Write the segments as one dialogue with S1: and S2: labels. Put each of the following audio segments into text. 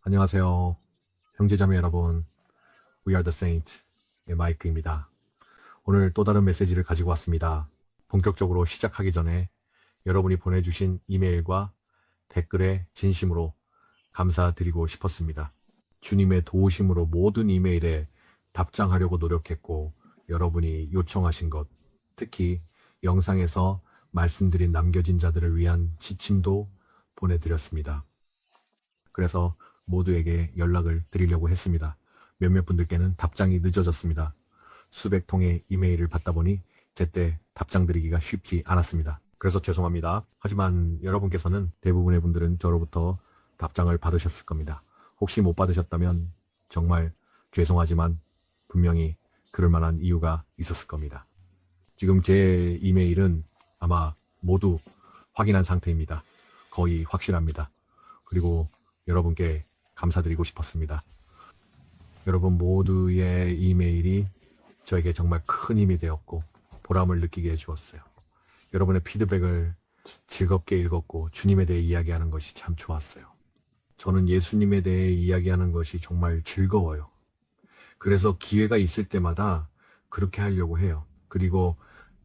S1: 안녕하세요. 형제자매 여러분, We are the Saint의 마이크입니다. 오늘 또 다른 메시지를 가지고 왔습니다. 본격적으로 시작하기 전에 여러분이 보내주신 이메일과 댓글에 진심으로 감사드리고 싶었습니다. 주님의 도우심으로 모든 이메일에 답장하려고 노력했고, 여러분이 요청하신 것, 특히 영상에서 말씀드린 남겨진 자들을 위한 지침도 보내드렸습니다. 그래서 모두에게 연락을 드리려고 했습니다. 몇몇 분들께는 답장이 늦어졌습니다. 수백 통의 이메일을 받다 보니 제때 답장 드리기가 쉽지 않았습니다. 그래서 죄송합니다. 하지만 여러분께서는 대부분의 분들은 저로부터 답장을 받으셨을 겁니다. 혹시 못 받으셨다면 정말 죄송하지만 분명히 그럴 만한 이유가 있었을 겁니다. 지금 제 이메일은 아마 모두 확인한 상태입니다. 거의 확실합니다. 그리고 여러분께 감사드리고 싶었습니다. 여러분 모두의 이메일이 저에게 정말 큰 힘이 되었고 보람을 느끼게 해주었어요. 여러분의 피드백을 즐겁게 읽었고 주님에 대해 이야기하는 것이 참 좋았어요. 저는 예수님에 대해 이야기하는 것이 정말 즐거워요. 그래서 기회가 있을 때마다 그렇게 하려고 해요. 그리고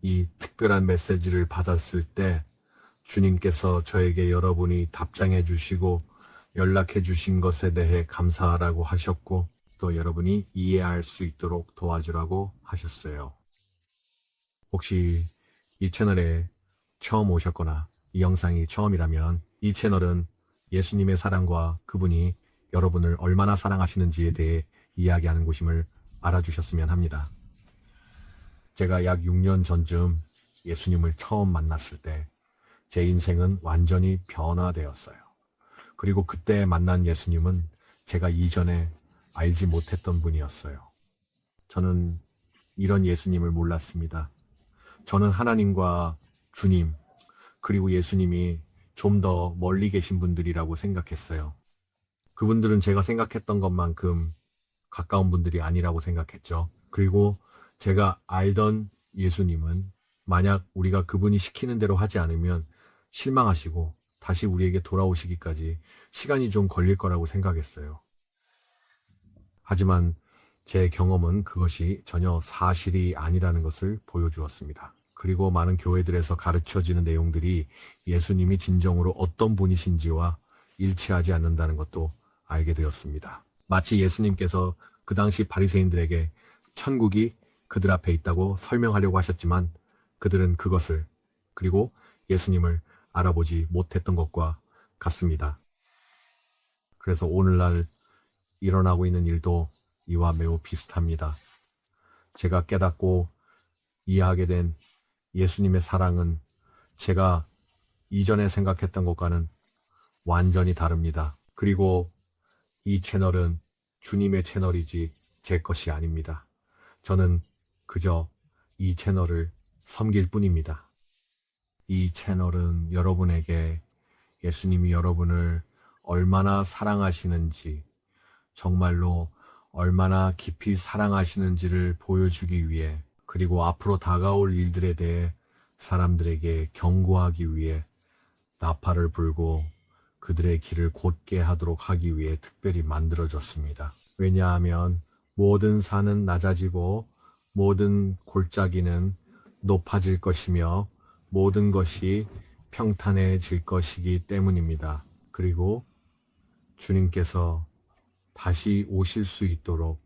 S1: 이 특별한 메시지를 받았을 때 주님께서 저에게 여러분이 답장해 주시고 연락해 주신 것에 대해 감사하라고 하셨고 또 여러분이 이해할 수 있도록 도와주라고 하셨어요. 혹시 이 채널에 처음 오셨거나 이 영상이 처음이라면 이 채널은 예수님의 사랑과 그분이 여러분을 얼마나 사랑하시는지에 대해 이야기하는 곳임을 알아주셨으면 합니다. 제가 약 6년 전쯤 예수님을 처음 만났을 때 제 인생은 완전히 변화되었어요. 그리고 그때 만난 예수님은 제가 이전에 알지 못했던 분이었어요. 저는 이런 예수님을 몰랐습니다. 저는 하나님과 주님, 그리고 예수님이 좀 더 멀리 계신 분들이라고 생각했어요. 그분들은 제가 생각했던 것만큼 가까운 분들이 아니라고 생각했죠. 그리고 제가 알던 예수님은 만약 우리가 그분이 시키는 대로 하지 않으면 실망하시고 다시 우리에게 돌아오시기까지 시간이 좀 걸릴 거라고 생각했어요. 하지만 제 경험은 그것이 전혀 사실이 아니라는 것을 보여주었습니다. 그리고 많은 교회들에서 가르쳐지는 내용들이 예수님이 진정으로 어떤 분이신지와 일치하지 않는다는 것도 알게 되었습니다. 마치 예수님께서 그 당시 바리새인들에게 천국이 그들 앞에 있다고 설명하려고 하셨지만 그들은 그것을 그리고 예수님을 알아보지 못했던 것과 같습니다. 그래서 오늘날 일어나고 있는 일도 이와 매우 비슷합니다. 제가 깨닫고 이해하게 된 예수님의 사랑은 제가 이전에 생각했던 것과는 완전히 다릅니다. 그리고 이 채널은 주님의 채널이지 제 것이 아닙니다. 저는 그저 이 채널을 섬길 뿐입니다. 이 채널은 여러분에게 예수님이 여러분을 얼마나 사랑하시는지, 정말로 얼마나 깊이 사랑하시는지를 보여주기 위해, 그리고 앞으로 다가올 일들에 대해 사람들에게 경고하기 위해 나팔을 불고 그들의 길을 곧게 하도록 하기 위해 특별히 만들어졌습니다. 왜냐하면 모든 산은 낮아지고 모든 골짜기는 높아질 것이며 모든 것이 평탄해질 것이기 때문입니다. 그리고 주님께서 다시 오실 수 있도록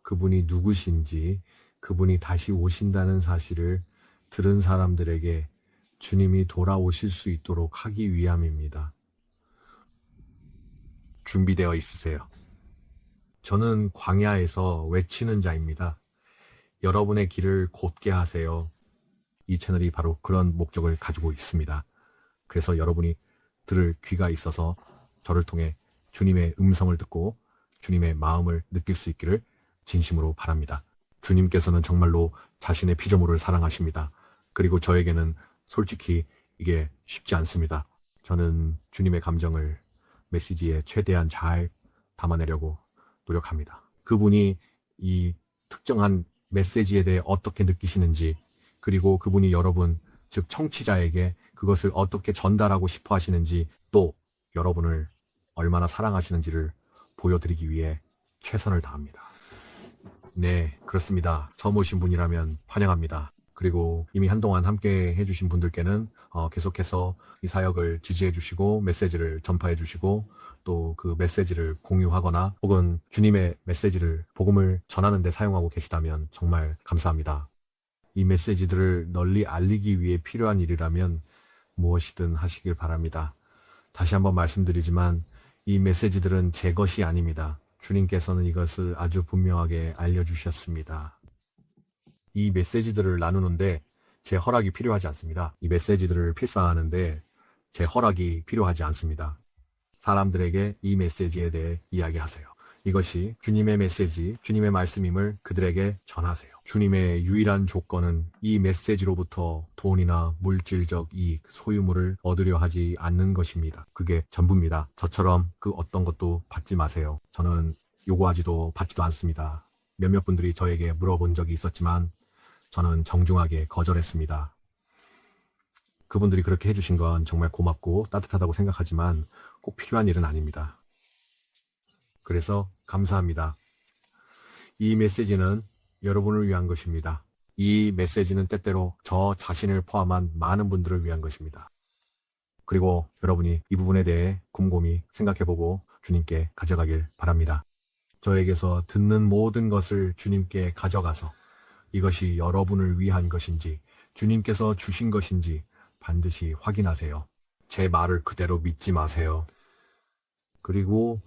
S1: 그분이 누구신지, 그분이 다시 오신다는 사실을 들은 사람들에게 주님이 돌아오실 수 있도록 하기 위함입니다. 준비되어 있으세요. 저는 광야에서 외치는 자입니다. 여러분의 길을 곧게 하세요. 이 채널이 바로 그런 목적을 가지고 있습니다. 그래서 여러분이 들을 귀가 있어서 저를 통해 주님의 음성을 듣고 주님의 마음을 느낄 수 있기를 진심으로 바랍니다. 주님께서는 정말로 자신의 피조물을 사랑하십니다. 그리고 저에게는 솔직히 이게 쉽지 않습니다. 저는 주님의 감정을 메시지에 최대한 잘 담아내려고 노력합니다. 그분이 이 특정한 메시지에 대해 어떻게 느끼시는지, 그리고 그분이 여러분, 즉 청취자에게 그것을 어떻게 전달하고 싶어 하시는지, 또 여러분을 얼마나 사랑하시는지를 보여드리기 위해 최선을 다합니다. 네, 그렇습니다. 처음 오신 분이라면 환영합니다. 그리고 이미 한동안 함께 해주신 분들께는 계속해서 이 사역을 지지해주시고 메시지를 전파해주시고 또 그 메시지를 공유하거나 혹은 주님의 메시지를 복음을 전하는 데 사용하고 계시다면 정말 감사합니다. 이 메시지들을 널리 알리기 위해 필요한 일이라면 무엇이든 하시길 바랍니다. 다시 한번 말씀드리지만 이 메시지들은 제 것이 아닙니다. 주님께서는 이것을 아주 분명하게 알려주셨습니다. 이 메시지들을 나누는데 제 허락이 필요하지 않습니다. 이 메시지들을 필사하는데 제 허락이 필요하지 않습니다. 사람들에게 이 메시지에 대해 이야기하세요. 이것이 주님의 메시지, 주님의 말씀임을 그들에게 전하세요. 주님의 유일한 조건은 이 메시지로부터 돈이나 물질적 이익, 소유물을 얻으려 하지 않는 것입니다. 그게 전부입니다. 저처럼 그 어떤 것도 받지 마세요. 저는 요구하지도 받지도 않습니다. 몇몇 분들이 저에게 물어본 적이 있었지만 저는 정중하게 거절했습니다. 그분들이 그렇게 해주신 건 정말 고맙고 따뜻하다고 생각하지만 꼭 필요한 일은 아닙니다. 그래서 감사합니다. 이 메시지는 여러분을 위한 것입니다. 이 메시지는 때때로 저 자신을 포함한 많은 분들을 위한 것입니다. 그리고 여러분이 이 부분에 대해 곰곰이 생각해보고 주님께 가져가길 바랍니다. 저에게서 듣는 모든 것을 주님께 가져가서 이것이 여러분을 위한 것인지 주님께서 주신 것인지 반드시 확인하세요. 제 말을 그대로 믿지 마세요. 그리고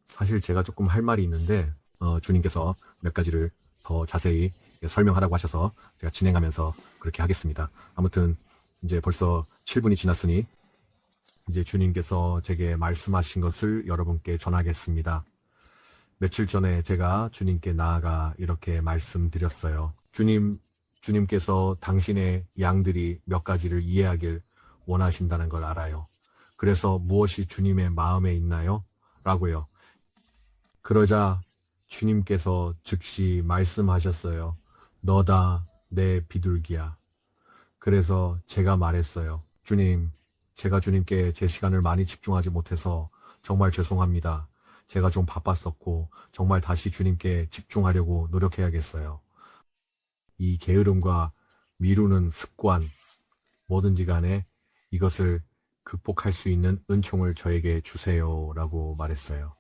S1: 사실 제가 조금 할 말이 있는데 주님께서 몇 가지를 더 자세히 설명하라고 하셔서 제가 진행하면서 그렇게 하겠습니다. 아무튼 이제 벌써 7분이 지났으니 이제 주님께서 제게 말씀하신 것을 여러분께 전하겠습니다. 며칠 전에 제가 주님께 나아가 이렇게 말씀드렸어요. 주님께서 당신의 양들이 몇 가지를 이해하길 원하신다는 걸 알아요. 그래서 무엇이 주님의 마음에 있나요? 라고요. 그러자 주님께서 즉시 말씀하셨어요. 너다 내 비둘기야. 그래서 제가 말했어요. 주님, 제가 주님께 제 시간을 많이 집중하지 못해서 정말 죄송합니다. 제가 좀 바빴었고 정말 다시 주님께 집중하려고 노력해야겠어요. 이 게으름과 미루는 습관, 뭐든지 간에 이것을 극복할 수 있는 은총을 저에게 주세요 라고 말했어요.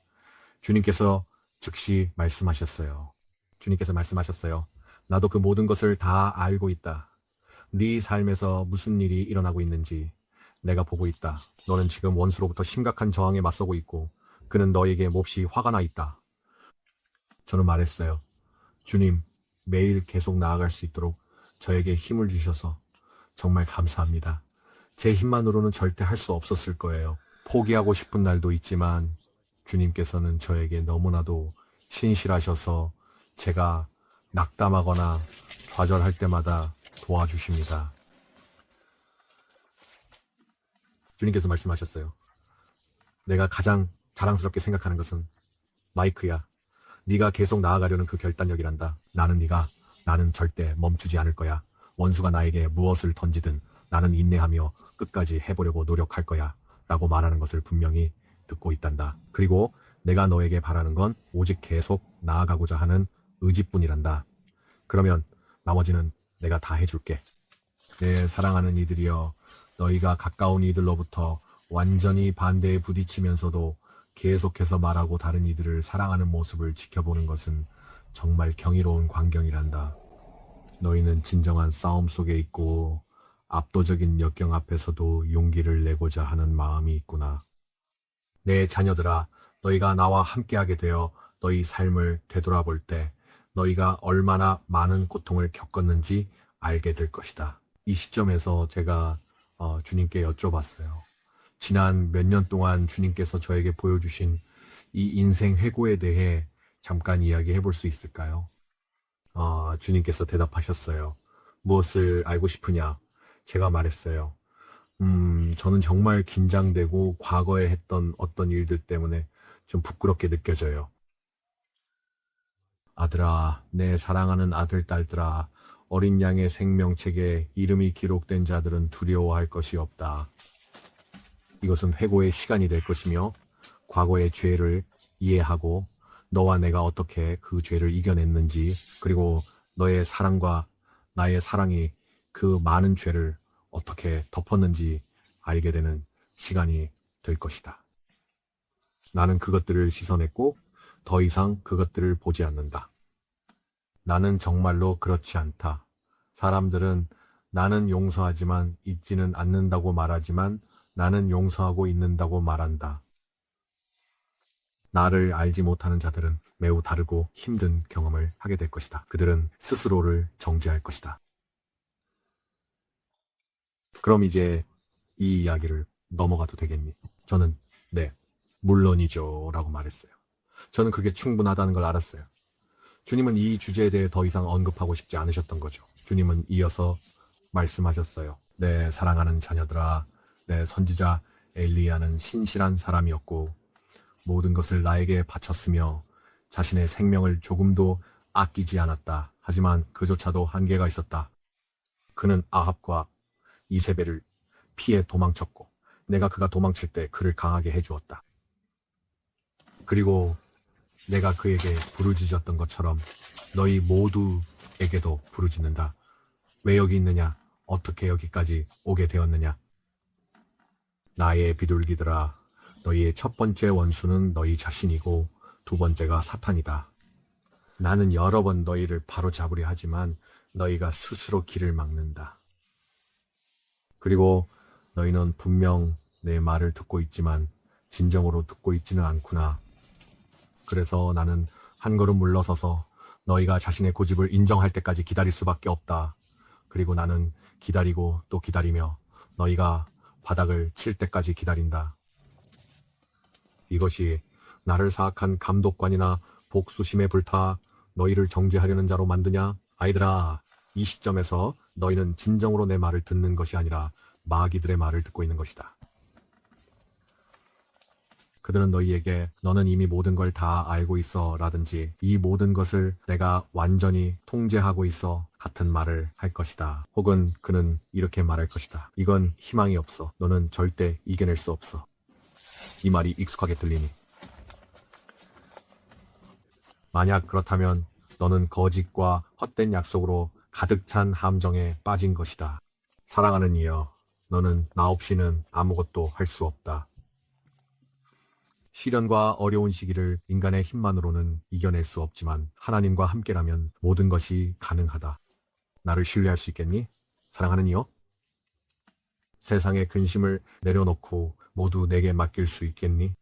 S1: 주님께서 즉시 말씀하셨어요. 주님께서 말씀하셨어요. 나도 그 모든 것을 다 알고 있다. 네 삶에서 무슨 일이 일어나고 있는지 내가 보고 있다. 너는 지금 원수로부터 심각한 저항에 맞서고 있고 그는 너에게 몹시 화가 나 있다. 저는 말했어요. 주님, 매일 계속 나아갈 수 있도록 저에게 힘을 주셔서 정말 감사합니다. 제 힘만으로는 절대 할 수 없었을 거예요. 포기하고 싶은 날도 있지만 주님께서는 저에게 너무나도 신실하셔서 제가 낙담하거나 좌절할 때마다 도와주십니다. 주님께서 말씀하셨어요. 내가 가장 자랑스럽게 생각하는 것은 마이크야. 네가 계속 나아가려는 그 결단력이란다. 나는 절대 멈추지 않을 거야. 원수가 나에게 무엇을 던지든 나는 인내하며 끝까지 해보려고 노력할 거야. 라고 말하는 것을 분명히 듣고 있단다. 그리고 내가 너에게 바라는 건 오직 계속 나아가고자 하는 의지뿐이란다. 그러면 나머지는 내가 다 해줄게. 내 사랑하는 이들이여, 너희가 가까운 이들로부터 완전히 반대에 부딪히면서도 계속해서 말하고 다른 이들을 사랑하는 모습을 지켜보는 것은 정말 경이로운 광경이란다. 너희는 진정한 싸움 속에 있고 압도적인 역경 앞에서도 용기를 내고자 하는 마음이 있구나. 내 자녀들아, 너희가 나와 함께하게 되어 너희 삶을 되돌아볼 때 너희가 얼마나 많은 고통을 겪었는지 알게 될 것이다. 이 시점에서 제가 주님께 여쭤봤어요. 지난 몇 년 동안 주님께서 저에게 보여주신 이 인생 회고에 대해 잠깐 이야기해 볼 수 있을까요? 주님께서 대답하셨어요. 무엇을 알고 싶으냐? 제가 말했어요. 저는 정말 긴장되고 과거에 했던 어떤 일들 때문에 좀 부끄럽게 느껴져요. 아들아, 내 사랑하는 아들, 딸들아, 어린 양의 생명책에 이름이 기록된 자들은 두려워할 것이 없다. 이것은 회고의 시간이 될 것이며 과거의 죄를 이해하고 너와 내가 어떻게 그 죄를 이겨냈는지, 그리고 너의 사랑과 나의 사랑이 그 많은 죄를 어떻게 덮었는지 알게 되는 시간이 될 것이다. 나는 그것들을 씻어냈고 더 이상 그것들을 보지 않는다. 나는 정말로 그렇지 않다. 사람들은 나는 용서하지만 잊지는 않는다고 말하지만 나는 용서하고 있는다고 말한다. 나를 알지 못하는 자들은 매우 다르고 힘든 경험을 하게 될 것이다. 그들은 스스로를 정죄할 것이다. 그럼 이제 이 이야기를 넘어가도 되겠니? 저는 네, 물론이죠 라고 말했어요. 저는 그게 충분하다는 걸 알았어요. 주님은 이 주제에 대해 더 이상 언급하고 싶지 않으셨던 거죠. 주님은 이어서 말씀하셨어요. 내 사랑하는 자녀들아, 내 선지자 엘리야는 신실한 사람이었고 모든 것을 나에게 바쳤으며 자신의 생명을 조금도 아끼지 않았다. 하지만 그조차도 한계가 있었다. 그는 아합과 이세벨을 피해 도망쳤고 내가 그가 도망칠 때 그를 강하게 해주었다. 그리고 내가 그에게 부르짖었던 것처럼 너희 모두에게도 부르짖는다. 왜 여기 있느냐? 어떻게 여기까지 오게 되었느냐? 나의 비둘기들아, 너희의 첫 번째 원수는 너희 자신이고 두 번째가 사탄이다. 나는 여러 번 너희를 바로잡으려 하지만 너희가 스스로 길을 막는다. 그리고 너희는 분명 내 말을 듣고 있지만 진정으로 듣고 있지는 않구나. 그래서 나는 한 걸음 물러서서 너희가 자신의 고집을 인정할 때까지 기다릴 수밖에 없다. 그리고 나는 기다리고 또 기다리며 너희가 바닥을 칠 때까지 기다린다. 이것이 나를 사악한 감독관이나 복수심에 불타 너희를 정죄하려는 자로 만드냐? 아이들아, 이 시점에서 너희는 진정으로 내 말을 듣는 것이 아니라 마귀들의 말을 듣고 있는 것이다. 그들은 너희에게 너는 이미 모든 걸 다 알고 있어 라든지 이 모든 것을 내가 완전히 통제하고 있어 같은 말을 할 것이다. 혹은 그는 이렇게 말할 것이다. 이건 희망이 없어. 너는 절대 이겨낼 수 없어. 이 말이 익숙하게 들리니. 만약 그렇다면 너는 거짓과 헛된 약속으로 가득 찬 함정에 빠진 것이다. 사랑하는 이여, 너는 나 없이는 아무것도 할 수 없다. 시련과 어려운 시기를 인간의 힘만으로는 이겨낼 수 없지만 하나님과 함께라면 모든 것이 가능하다. 나를 신뢰할 수 있겠니? 사랑하는 이여? 세상의 근심을 내려놓고 모두 내게 맡길 수 있겠니?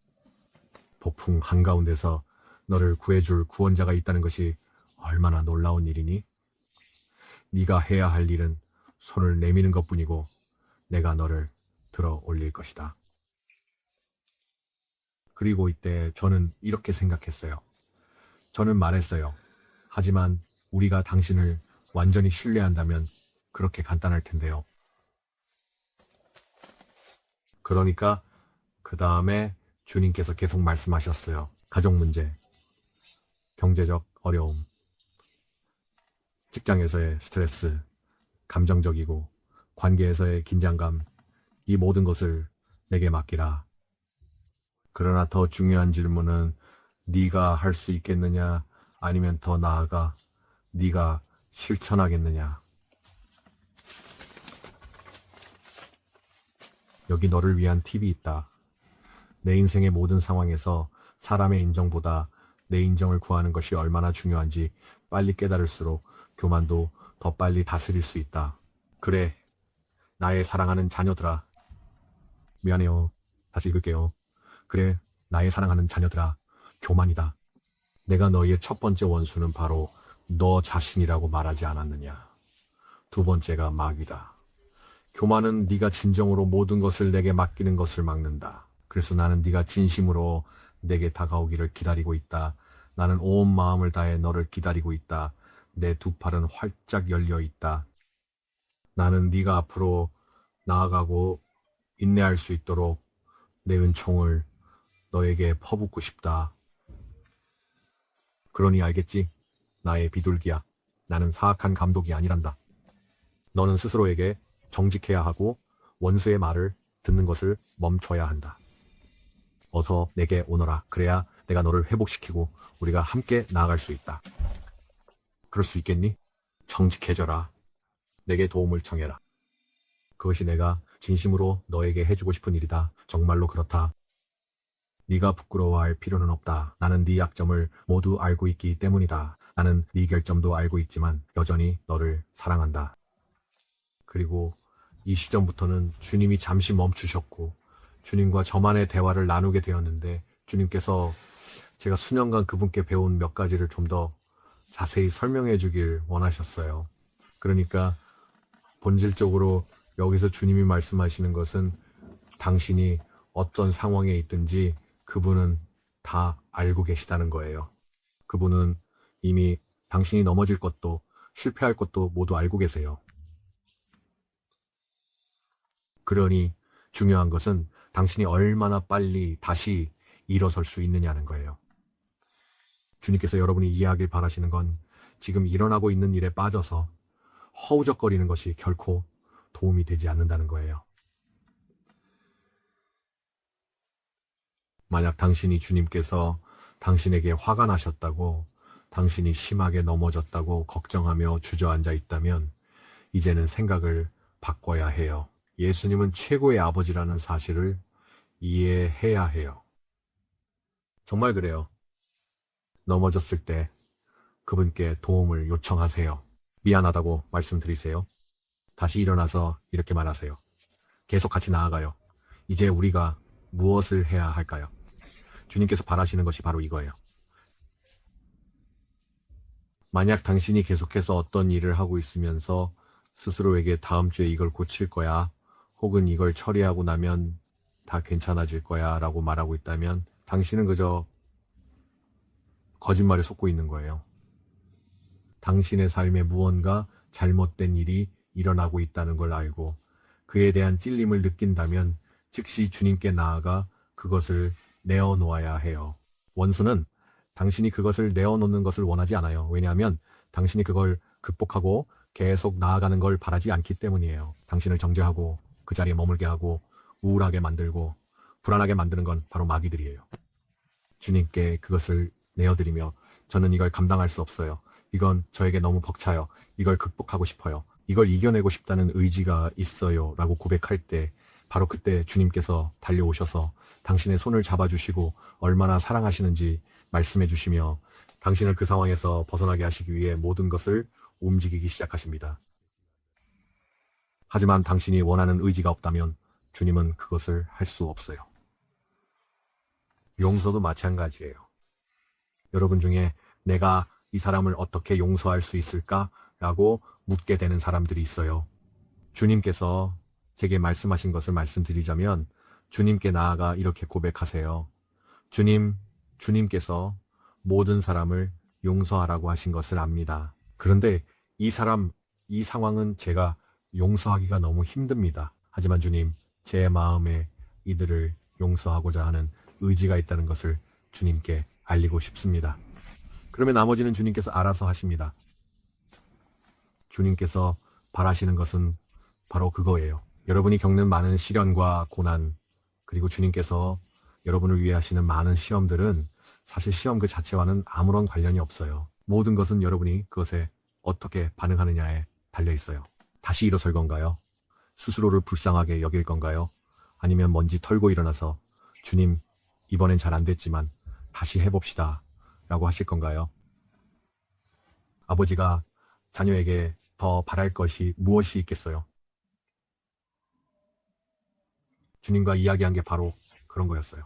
S1: 폭풍 한가운데서 너를 구해줄 구원자가 있다는 것이 얼마나 놀라운 일이니? 네가 해야 할 일은 손을 내미는 것뿐이고 내가 너를 들어 올릴 것이다. 그리고 이때 저는 이렇게 생각했어요. 저는 말했어요. 하지만 우리가 당신을 완전히 신뢰한다면 그렇게 간단할 텐데요. 그러니까 그 다음에 주님께서 계속 말씀하셨어요. 가족 문제, 경제적 어려움, 직장에서의 스트레스, 감정적이고 관계에서의 긴장감, 이 모든 것을 내게 맡기라. 그러나 더 중요한 질문은 네가 할 수 있겠느냐 아니면 더 나아가 네가 실천하겠느냐. 여기 너를 위한 팁이 있다. 내 인생의 모든 상황에서 사람의 인정보다 내 인정을 구하는 것이 얼마나 중요한지 빨리 깨달을수록 교만도 더 빨리 다스릴 수 있다. 그래, 나의 사랑하는 자녀들아. 미안해요. 다시 읽을게요. 그래, 나의 사랑하는 자녀들아. 교만이다. 내가 너희의 첫 번째 원수는 바로 너 자신이라고 말하지 않았느냐. 두 번째가 마귀다. 교만은 네가 진정으로 모든 것을 내게 맡기는 것을 막는다. 그래서 나는 네가 진심으로 내게 다가오기를 기다리고 있다. 나는 온 마음을 다해 너를 기다리고 있다. 내 두 팔은 활짝 열려 있다. 나는 네가 앞으로 나아가고 인내할 수 있도록 내 은총을 너에게 퍼붓고 싶다. 그러니 알겠지? 나의 비둘기야. 나는 사악한 감독이 아니란다. 너는 스스로에게 정직해야 하고 원수의 말을 듣는 것을 멈춰야 한다. 어서 내게 오너라. 그래야 내가 너를 회복시키고 우리가 함께 나아갈 수 있다. 그럴 수 있겠니? 정직해져라. 내게 도움을 청해라. 그것이 내가 진심으로 너에게 해주고 싶은 일이다. 정말로 그렇다. 네가 부끄러워할 필요는 없다. 나는 네 약점을 모두 알고 있기 때문이다. 나는 네 결점도 알고 있지만 여전히 너를 사랑한다. 그리고 이 시점부터는 주님이 잠시 멈추셨고 주님과 저만의 대화를 나누게 되었는데 주님께서 제가 수년간 그분께 배운 몇 가지를 좀 더 자세히 설명해 주길 원하셨어요. 그러니까 본질적으로 여기서 주님이 말씀하시는 것은 당신이 어떤 상황에 있든지 그분은 다 알고 계시다는 거예요. 그분은 이미 당신이 넘어질 것도 실패할 것도 모두 알고 계세요. 그러니 중요한 것은 당신이 얼마나 빨리 다시 일어설 수 있느냐는 거예요. 주님께서 여러분이 이해하길 바라시는 건 지금 일어나고 있는 일에 빠져서 허우적거리는 것이 결코 도움이 되지 않는다는 거예요. 만약 당신이 주님께서 당신에게 화가 나셨다고, 당신이 심하게 넘어졌다고 걱정하며 주저앉아 있다면 이제는 생각을 바꿔야 해요. 예수님은 최고의 아버지라는 사실을 이해해야 해요. 정말 그래요. 넘어졌을 때 그분께 도움을 요청하세요. 미안하다고 말씀드리세요. 다시 일어나서 이렇게 말하세요. 계속 같이 나아가요. 이제 우리가 무엇을 해야 할까요? 주님께서 바라시는 것이 바로 이거예요. 만약 당신이 계속해서 어떤 일을 하고 있으면서 스스로에게 다음 주에 이걸 고칠 거야, 혹은 이걸 처리하고 나면 다 괜찮아질 거야 라고 말하고 있다면 당신은 그저 거짓말에 속고 있는 거예요. 당신의 삶에 무언가 잘못된 일이 일어나고 있다는 걸 알고 그에 대한 찔림을 느낀다면 즉시 주님께 나아가 그것을 내어놓아야 해요. 원수는 당신이 그것을 내어놓는 것을 원하지 않아요. 왜냐하면 당신이 그걸 극복하고 계속 나아가는 걸 바라지 않기 때문이에요. 당신을 정죄하고 그 자리에 머물게 하고 우울하게 만들고 불안하게 만드는 건 바로 마귀들이에요. 주님께 그것을 내어드리며 저는 이걸 감당할 수 없어요. 이건 저에게 너무 벅차요. 이걸 극복하고 싶어요. 이걸 이겨내고 싶다는 의지가 있어요. 라고 고백할 때 바로 그때 주님께서 달려오셔서 당신의 손을 잡아주시고 얼마나 사랑하시는지 말씀해 주시며 당신을 그 상황에서 벗어나게 하시기 위해 모든 것을 움직이기 시작하십니다. 하지만 당신이 원하는 의지가 없다면 주님은 그것을 할 수 없어요. 용서도 마찬가지예요. 여러분 중에 내가 이 사람을 어떻게 용서할 수 있을까? 라고 묻게 되는 사람들이 있어요. 주님께서 제게 말씀하신 것을 말씀드리자면 주님께 나아가 이렇게 고백하세요. 주님께서 모든 사람을 용서하라고 하신 것을 압니다. 그런데 이 상황은 제가 용서하기가 너무 힘듭니다. 하지만 주님, 제 마음에 이들을 용서하고자 하는 의지가 있다는 것을 주님께 알리고 싶습니다. 그러면 나머지는 주님께서 알아서 하십니다. 주님께서 바라시는 것은 바로 그거예요. 여러분이 겪는 많은 시련과 고난, 그리고 주님께서 여러분을 위해 하시는 많은 시험들은 사실 시험 그 자체와는 아무런 관련이 없어요. 모든 것은 여러분이 그것에 어떻게 반응하느냐에 달려 있어요. 다시 일어설 건가요? 스스로를 불쌍하게 여길 건가요? 아니면 먼지 털고 일어나서 주님, 이번엔 잘 안 됐지만 다시 해봅시다 라고 하실 건가요? 아버지가 자녀에게 더 바랄 것이 무엇이 있겠어요? 주님과 이야기한 게 바로 그런 거였어요.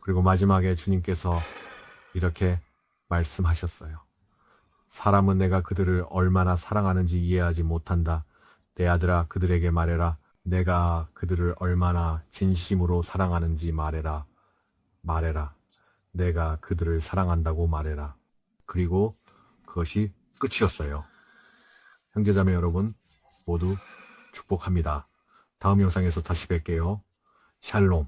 S1: 그리고 마지막에 주님께서 이렇게 말씀하셨어요. 사람은 내가 그들을 얼마나 사랑하는지 이해하지 못한다. 내 아들아, 그들에게 말해라. 내가 그들을 얼마나 진심으로 사랑하는지 말해라. 내가 그들을 사랑한다고 말해라. 그리고 그것이 끝이었어요. 형제자매 여러분, 모두 축복합니다. 다음 영상에서 다시 뵐게요. 샬롬.